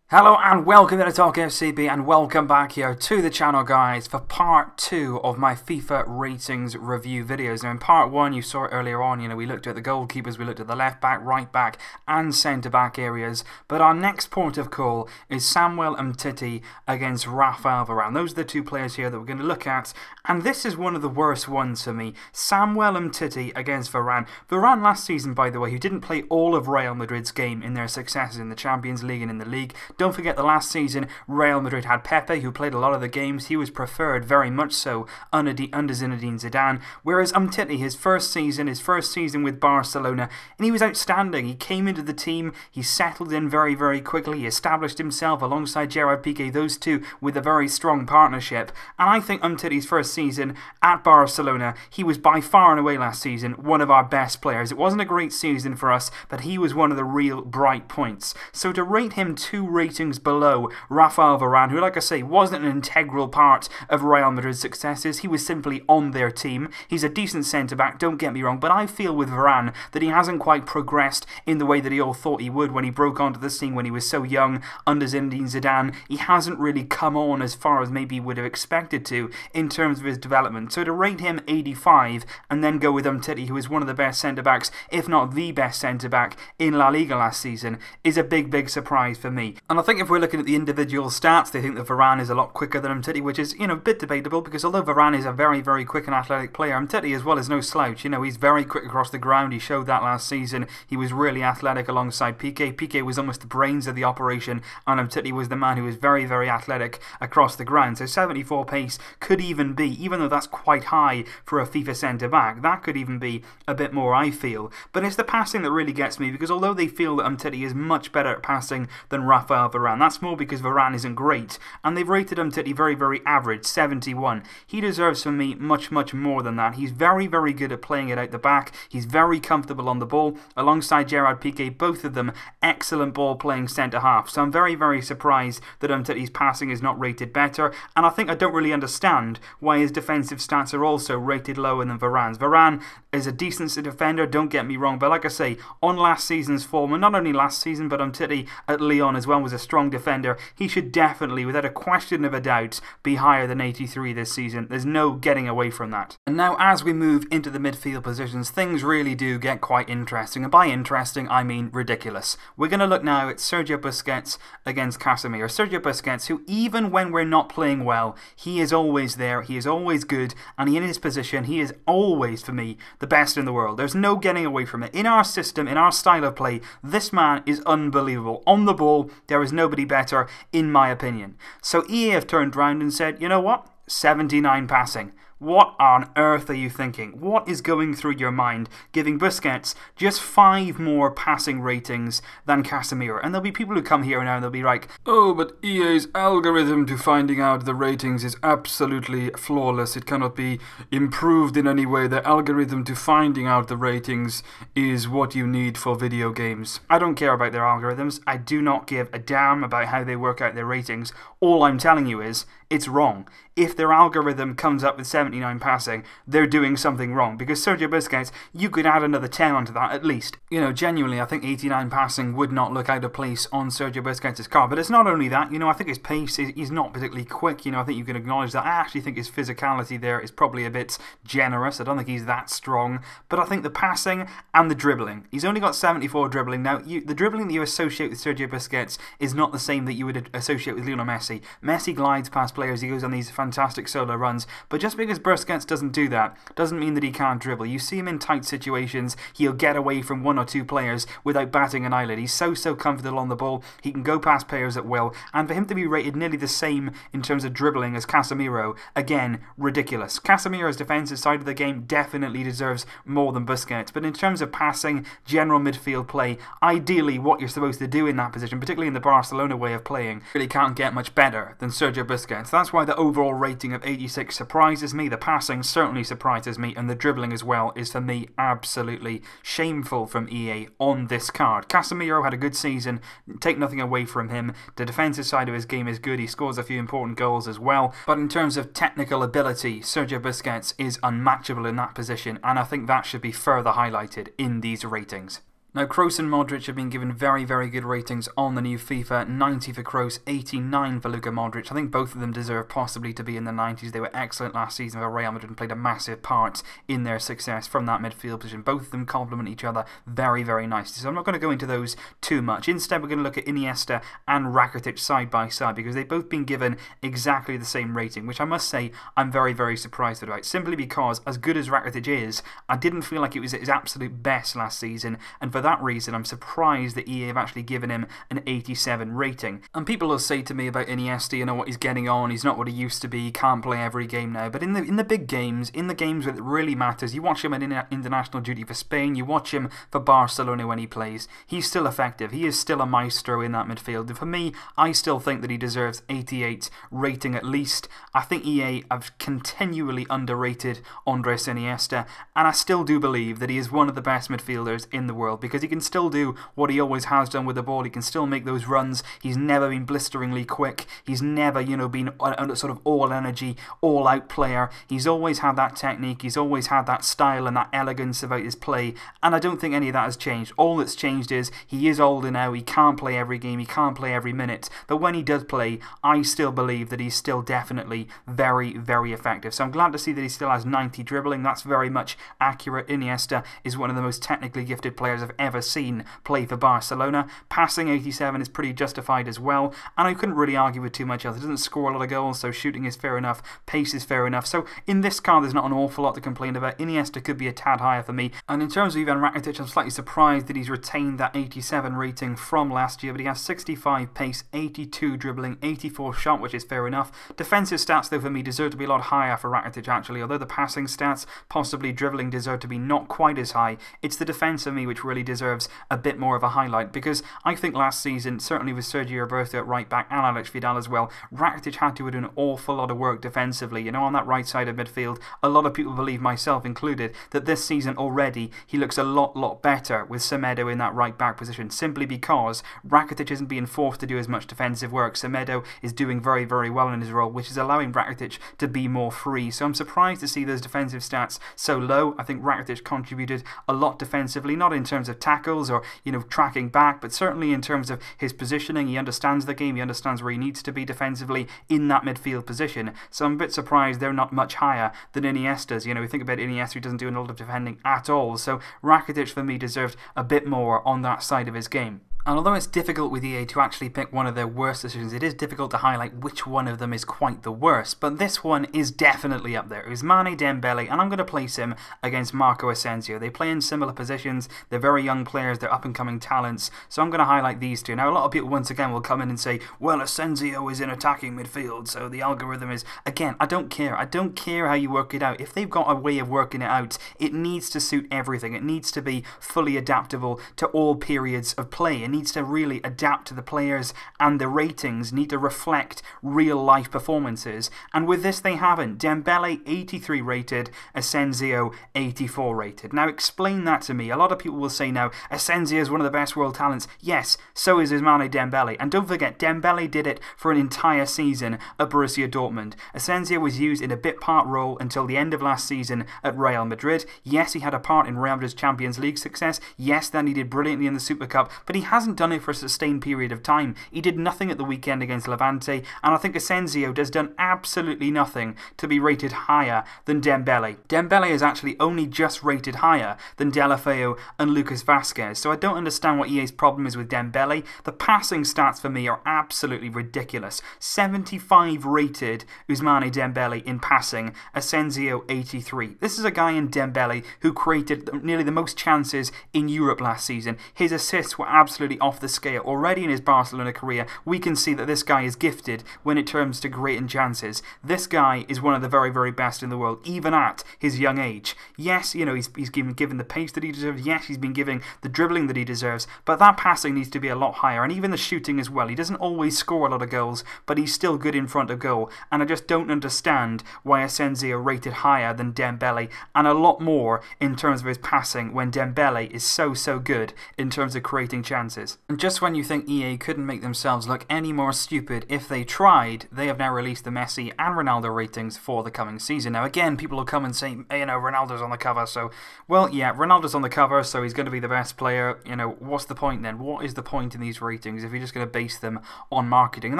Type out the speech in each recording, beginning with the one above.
Hello and welcome to Talk FCB and welcome back here to the channel, guys, for part 2 of my FIFA ratings review videos. Now in part 1 you saw it earlier on, we looked at the goalkeepers, we looked at the left back, right back and centre back areas, but our next port of call is Samuel Umtiti against Rafael Varane. Those are the two players here that we're going to look at, and this is one of the worst ones for me. Samuel Umtiti against Varane. Varane last season, by the way, who didn't play all of Real Madrid's game in their successes in the Champions League and in the league. Don't forget the last season Real Madrid had Pepe, who played a lot of the games. He was preferred very much so under Zinedine Zidane, whereas Umtiti, his first season with Barcelona, and he was outstanding. He came into the team, he settled in very, very quickly, he established himself alongside Gerard Piqué, those two with a very strong partnership, and I think Umtiti's first season at Barcelona, he was by far and away last season one of our best players. It wasn't a great season for us, but he was one of the real bright points. So to rate him 2 ratings below Rafael Varane, who, like I say, wasn't an integral part of Real Madrid's successes, he was simply on their team. He's a decent centre-back, don't get me wrong, but I feel with Varane that he hasn't quite progressed in the way that he all thought he would when he broke onto the scene when he was so young under Zinedine Zidane. He hasn't really come on as far as maybe he would have expected to in terms of his development. So to rate him 85 and then go with Umtiti, who is one of the best centre-backs, if not the best centre-back in La Liga last season, is a big, big surprise for me. And I think if we're looking at the individual stats, they think that Varane is a lot quicker than Umtiti, which is, a bit debatable, because although Varane is a very, very quick and athletic player, Umtiti as well is no slouch. He's very quick across the ground. He showed that last season. He was really athletic alongside Piqué. Piqué was almost the brains of the operation, and Umtiti was the man who was very, very athletic across the ground. So 74 pace could even be, even though that's quite high for a FIFA centre-back, that could even be a bit more, I feel. But it's the passing that really gets me, because although they feel that Umtiti is much better at passing than Rafael Varane, that's more because Varane isn't great, and they've rated Umtiti very, very average, 71. He deserves from me much, much more than that. He's very, very good at playing it out the back. He's very comfortable on the ball, alongside Gerard Piqué, both of them excellent ball-playing centre-half. So I'm very, very surprised that Umtiti's passing is not rated better, and I think I don't really understand why his defensive stats are also rated lower than Varane's. Varane is a decent defender, don't get me wrong, but like I say, on last season's form, and not only last season, but Umtiti at Lyon as well was a strong defender. He should definitely, without a question of a doubt, be higher than 83 this season. There's no getting away from that. And now as we move into the midfield positions, things really do get quite interesting, and by interesting I mean ridiculous. We're going to look now at Sergio Busquets against Casemiro. Sergio Busquets, who even when we're not playing well, he is always there, he is always good, and in his position, he is always, for me, the best in the world. There's no getting away from it. In our system, in our style of play, this man is unbelievable. On the ball, there is nobody better, in my opinion. So EA have turned around and said, you know what? 79 passing. What on earth are you thinking? What is going through your mind giving Busquets just 5 more passing ratings than Casemiro? And there'll be people who come here now and they'll be like, oh, but EA's algorithm to finding out the ratings is absolutely flawless. It cannot be improved in any way. The algorithm to finding out the ratings is what you need for video games. I don't care about their algorithms. I do not give a damn about how they work out their ratings. All I'm telling you is, it's wrong. If their algorithm comes up with 79 passing, they're doing something wrong. Because Sergio Busquets, you could add another 10 onto that at least. Genuinely, I think 89 passing would not look out of place on Sergio Busquets' card. But it's not only that, I think his pace is not particularly quick. I think you can acknowledge that. I actually think his physicality there is probably a bit generous. I don't think he's that strong. But I think the passing and the dribbling. He's only got 74 dribbling. Now, the dribbling that you associate with Sergio Busquets is not the same that you would associate with Lionel Messi. Messi glides past players, he goes on these fantastic solo runs, but just because Busquets doesn't do that doesn't mean that he can't dribble. You see him in tight situations, he'll get away from 1 or 2 players without batting an eyelid. He's so comfortable on the ball, he can go past players at will, and for him to be rated nearly the same in terms of dribbling as Casemiro, again, ridiculous. Casemiro's defensive side of the game definitely deserves more than Busquets, but in terms of passing, general midfield play, ideally what you're supposed to do in that position, particularly in the Barcelona way of playing, really can't get much better than Sergio Busquets. That's why the overall rating of 86 surprises me. The passing certainly surprises me, and the dribbling as well is for me absolutely shameful from EA on this card. Casemiro had a good season, take nothing away from him. The defensive side of his game is good, he scores a few important goals as well, but in terms of technical ability, Sergio Busquets is unmatchable in that position, and I think that should be further highlighted in these ratings. Now, Kroos and Modric have been given very, very good ratings on the new FIFA. 90 for Kroos, 89 for Luka Modric. I think both of them deserve possibly to be in the 90s. They were excellent last season for Real Madrid and played a massive part in their success from that midfield position. Both of them complement each other very, very nicely. So I'm not going to go into those too much. Instead, we're going to look at Iniesta and Rakitic side by side because they've both been given exactly the same rating, which I must say I'm very, very surprised about. Simply because, as good as Rakitic is, I didn't feel like it was at his absolute best last season, and for that reason I'm surprised that EA have actually given him an 87 rating. And people will say to me about Iniesta, you know what, he's getting on, he's not what he used to be, he can't play every game now. But in the big games, in the games where it really matters, you watch him in international duty for Spain, you watch him for Barcelona when he plays, he's still effective, he is still a maestro in that midfield. And for me, I still think that he deserves 88 rating at least. I think EA have continually underrated Andres Iniesta, and I still do believe that he is one of the best midfielders in the world because he can still do what he always has done with the ball. He can still make those runs. He's never been blisteringly quick. He's never, you know, been a sort of all energy, all out player. He's always had that technique. He's always had that style and that elegance about his play, and I don't think any of that has changed. All that's changed is he is older now. He can't play every game. He can't play every minute, but when he does play, I still believe that he's still definitely very, very effective. So I'm glad to see that he still has 90 dribbling. That's very much accurate. Iniesta is one of the most technically gifted players I've ever seen play for Barcelona. Passing 87 is pretty justified as well, and I couldn't really argue with too much else. He doesn't score a lot of goals, so shooting is fair enough, pace is fair enough. So in this card, there's not an awful lot to complain about. Iniesta could be a tad higher for me, and in terms of Ivan Rakitic, I'm slightly surprised that he's retained that 87 rating from last year, but he has 65 pace, 82 dribbling, 84 shot, which is fair enough. Defensive stats, though, for me deserve to be a lot higher for Rakitic, actually. Although the passing stats, possibly dribbling, deserve to be not quite as high, it's the defence for me which really deserves a bit more of a highlight, because I think last season, certainly with Sergio Roberto at right back and Alex Vidal as well, Rakitic had to do an awful lot of work defensively. You know, on that right side of midfield, a lot of people believe, myself included, that this season already he looks a lot better with Semedo in that right back position, simply because Rakitic isn't being forced to do as much defensive work. Semedo is doing very, very well in his role, which is allowing Rakitic to be more free. So I'm surprised to see those defensive stats so low. I think Rakitic contributed a lot defensively, not in terms of tackles or, you know, tracking back, but certainly in terms of his positioning. He understands the game, he understands where he needs to be defensively in that midfield position. So I'm a bit surprised they're not much higher than Iniesta's. You know, we think about Iniesta, who doesn't do a lot of defending at all. So Rakitic for me deserved a bit more on that side of his game. And although it's difficult with EA to actually pick one of their worst decisions, it is difficult to highlight which one of them is quite the worst. But this one is definitely up there. Ousmane Dembele, and I'm going to place him against Marco Asensio. They play in similar positions. They're very young players. They're up-and-coming talents. So I'm going to highlight these two. Now, a lot of people, once again, will come in and say, well, Asensio is in attacking midfield, so the algorithm is... Again, I don't care. I don't care how you work it out. If they've got a way of working it out, it needs to suit everything. It needs to be fully adaptable to all periods of play. It needs to really adapt to the players, and the ratings need to reflect real life performances, and with this they haven't. Dembele 83 rated, Asensio 84 rated. Now explain that to me. A lot of people will say now Asensio is one of the best world talents. Yes, so is Ousmane Dembele, and don't forget Dembele did it for an entire season at Borussia Dortmund. Asensio was used in a bit part role until the end of last season at Real Madrid. Yes, he had a part in Real Madrid's Champions League success. Yes, then he did brilliantly in the Super Cup, but he hasn't done it for a sustained period of time. He did nothing at the weekend against Levante, and I think Asensio has done absolutely nothing to be rated higher than Dembele. Dembele is actually only just rated higher than Deulofeu and Lucas Vazquez, so I don't understand what EA's problem is with Dembele. The passing stats for me are absolutely ridiculous. 75 rated Ousmane Dembele in passing, Asensio 83. This is a guy in Dembele who created nearly the most chances in Europe last season. His assists were absolutely off the scale. Already in his Barcelona career, we can see that this guy is gifted when it comes to creating chances. This guy is one of the very, very best in the world, even at his young age. Yes, you know, he's been given the pace that he deserves. Yes, he's been given the dribbling that he deserves, but that passing needs to be a lot higher, and even the shooting as well. He doesn't always score a lot of goals, but he's still good in front of goal, and I just don't understand why Asensio rated higher than Dembele, and a lot more in terms of his passing when Dembele is so good in terms of creating chances. is. And just when you think EA couldn't make themselves look any more stupid if they tried, they have now released the Messi and Ronaldo ratings for the coming season. Now again, people will come and say, you know, Ronaldo's on the cover, so, well, yeah, Ronaldo's on the cover, so he's going to be the best player. You know, what's the point then? What is the point in these ratings if you're just going to base them on marketing? And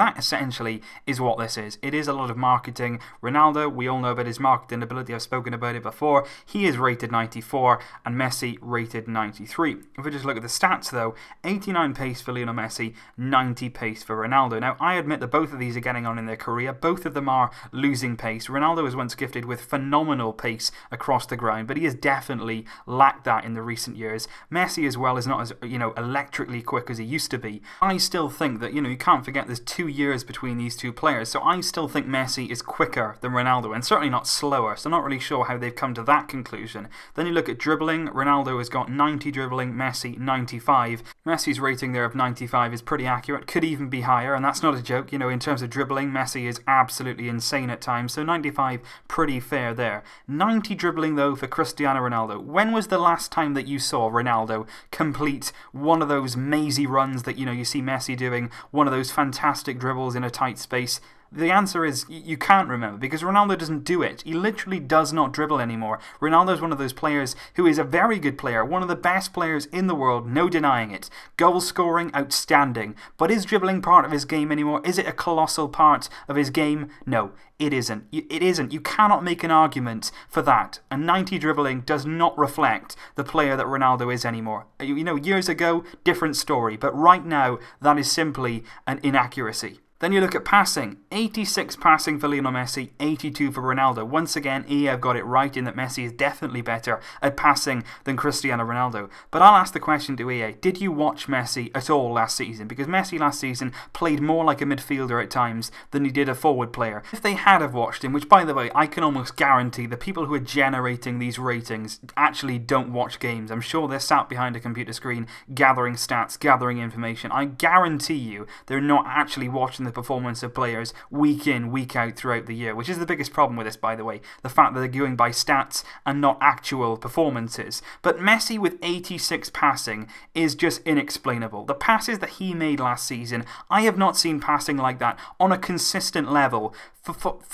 that essentially is what this is. It is a lot of marketing. Ronaldo, we all know about his marketing ability. I've spoken about it before. He is rated 94 and Messi rated 93. If we just look at the stats though, 89 pace for Lionel Messi, 90 pace for Ronaldo. Now I admit that both of these are getting on in their career. Both of them are losing pace. Ronaldo was once gifted with phenomenal pace across the ground, but he has definitely lacked that in the recent years. Messi as well is not as, you know, electrically quick as he used to be. I still think that, you know, you can't forget there's 2 years between these two players, so I still think Messi is quicker than Ronaldo and certainly not slower, so I'm not really sure how they've come to that conclusion. Then you look at dribbling. Ronaldo has got 90 dribbling, Messi 95. Messi's rating there of 95 is pretty accurate, could even be higher, and that's not a joke. You know, in terms of dribbling, Messi is absolutely insane at times, so 95 pretty fair there. 90 dribbling though for Cristiano Ronaldo. When was the last time that you saw Ronaldo complete one of those mazy runs that, you know, you see Messi doing, one of those fantastic dribbles in a tight space? The answer is you can't remember, because Ronaldo doesn't do it. He literally does not dribble anymore. Ronaldo is one of those players who is a very good player, one of the best players in the world, no denying it. Goal scoring, outstanding. But is dribbling part of his game anymore? Is it a colossal part of his game? No, it isn't. It isn't. You cannot make an argument for that. And 90 dribbling does not reflect the player that Ronaldo is anymore. You know, years ago, different story. But right now, that is simply an inaccuracy. Then you look at passing. 86 passing for Lionel Messi, 82 for Ronaldo. Once again, EA have got it right in that Messi is definitely better at passing than Cristiano Ronaldo. But I'll ask the question to EA, did you watch Messi at all last season? Because Messi last season played more like a midfielder at times than he did a forward player. If they had have watched him, which by the way, I can almost guarantee the people who are generating these ratings actually don't watch games. I'm sure they're sat behind a computer screen gathering stats, gathering information. I guarantee you they're not actually watching the performance of players week in, week out throughout the year, which is the biggest problem with this, by the way, the fact that they're going by stats and not actual performances. But Messi with 86 passing is just inexplainable. The passes that he made last season, I have not seen passing like that on a consistent level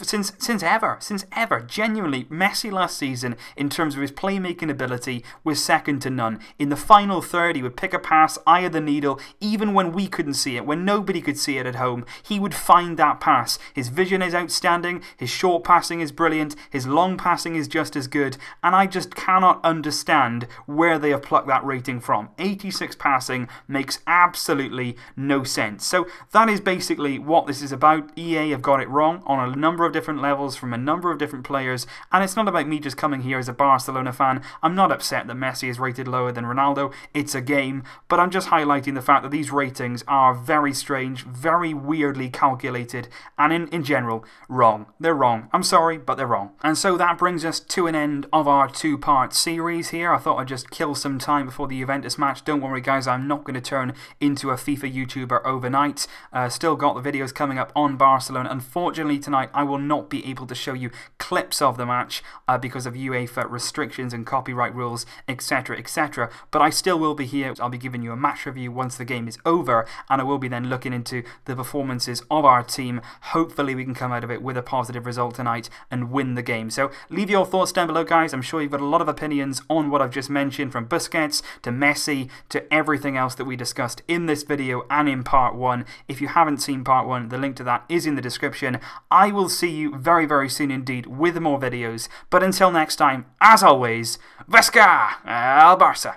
since ever. Genuinely, Messi last season, in terms of his playmaking ability, was second to none. In the final third, he would pick a pass, eye of the needle, even when we couldn't see it, when nobody could see it at home, he would find that pass. His vision is outstanding, his short passing is brilliant, his long passing is just as good, and I just cannot understand where they have plucked that rating from. 86 passing makes absolutely no sense. So that is basically what this is about. EA have got it wrong on a number of different levels from a number of different players, and it's not about me just coming here as a Barcelona fan. I'm not upset that Messi is rated lower than Ronaldo. It's a game, but I'm just highlighting the fact that these ratings are very strange, very weirdly calculated, and in general, wrong. They're wrong. I'm sorry, but they're wrong. And so that brings us to an end of our two-part series here. I thought I'd just kill some time before the Juventus match. Don't worry guys, I'm not going to turn into a FIFA YouTuber overnight. Still got the videos coming up on Barcelona. Unfortunately tonight I will not be able to show you clips of the match because of UEFA restrictions and copyright rules, etc, etc, but I still will be here. I'll be giving you a match review once the game is over, and I will be then looking into the performances of our team. Hopefully we can come out of it with a positive result tonight and win the game. So leave your thoughts down below guys. I'm sure you've got a lot of opinions on what I've just mentioned, from Busquets to Messi to everything else that we discussed in this video and in part 1. If you haven't seen part 1, the link to that is in the description. I will see you very, very soon indeed with more videos. But until next time, as always, Visca el Barça!